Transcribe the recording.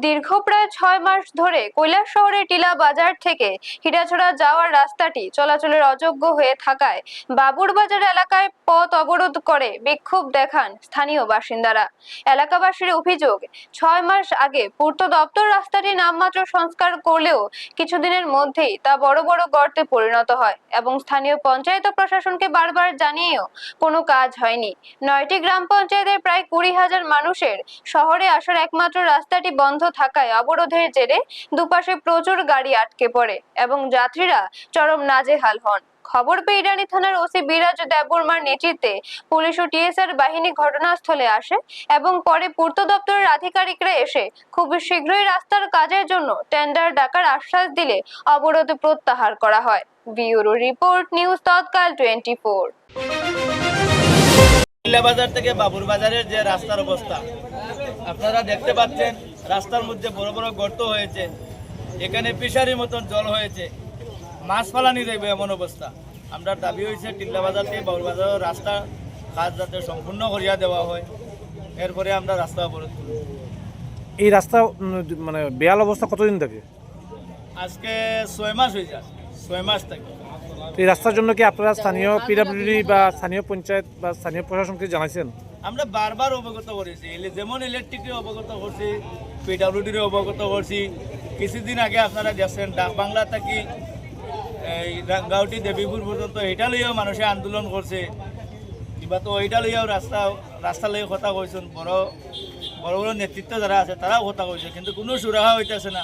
দীর্ঘ প্রায় 6 মাস ধরে কৈলাসহরের টিলা বাজার থেকে হীরাছড়া যাওয়ার রাস্তাটি চলাচলের অযোগ্য হয়ে থাকায় বাবুরবাজার এলাকায় পথ অবরোধ করে বিক্ষোভ দেখান স্থানীয় বাসিন্দারা। এলাকাবাসীর অভিযোগ, 6 মাস আগে পূর্ত দপ্তর রাস্তাটি নামমাত্র সংস্কার করলেও কিছুদিনের মধ্যেই তা বড় বড় গর্তে পরিণত হয় এবং স্থানীয় পঞ্চায়েত ও প্রশাসনকে বারবার জানিয়েও কোনো কাজ হয়নি। 9টি গ্রাম পঞ্চায়েতের প্রায় 20,000 মানুষের শহরে আসার একমাত্র রাস্তাটি বন্ধ থাকায় অবরোধের জেরে দুপাশে প্রচুর গাড়ি আটকে পড়ে এবং যাত্রীরা চরম নাজেহাল হন। খবর পেয়ে ইরানি থানার ওসি বিরাজ দেববর্মার নেতৃত্বে পুলিশ ও টিএসআর বাহিনী ঘটনাস্থলে আসে এবং পরে পূর্ত দপ্তরের আধিকারিকরা এসে খুব শীঘ্রই রাস্তার কাজের জন্য টেন্ডার ডাকার আশ্বাস দিলে অবরোধ প্রত্যাহার করা হয়। ব্যুরো রিপোর্ট, নিউজ তৎকাল 24। বাজার থেকে বাবুর বাজারের যে রাস্তার অবস্থা আপনারা দেখতে পাচ্ছেন, রাস্তার মধ্যে বড় বড় গর্ত হয়েছে, এখানে ফিশারির মতন জল হয়েছে, মাছ ফালানি যাইবে এমন অবস্থা। আমরা দাবি হয়েছে টিল্লা বাজার থেকে বাবুর বাজারের রাস্তা কাজ যাতে সম্পূর্ণ করিয়া দেওয়া হয়, এরপরে আমরা রাস্তা অবরোধ করব। এই রাস্তা মানে বেহাল অবস্থা কতদিন থেকে? আজকে 6 মাস হয়ে যায়, 6 মাস থেকে। এই রাস্তার জন্য কি আপনারা স্থানীয় পিডব্লিউডি বা স্থানীয় পঞ্চায়েত বা স্থানীয় প্রশাসনকে জানাইছেন? আমরা বারবার অবগত করেছি, যেমন ইলেকট্রিকের অবগত করছি, পিডব্লিউডির অবগত করছি। কিছুদিন আগে আপনারা দেখছেন ডাক বাংলা থেকে এই গাঁওটি দেবীপুর পর্যন্ত এটা লইয়াও মানুষে আন্দোলন করছে, কিবা তো ওইটা লইয়াও রাস্তা লইয়া কথা কইছেন। বড় বড় নেতৃত্ব যারা আছে তারাও কথা কইছে, কিন্তু কোনো সুরাহা হইতেছে না।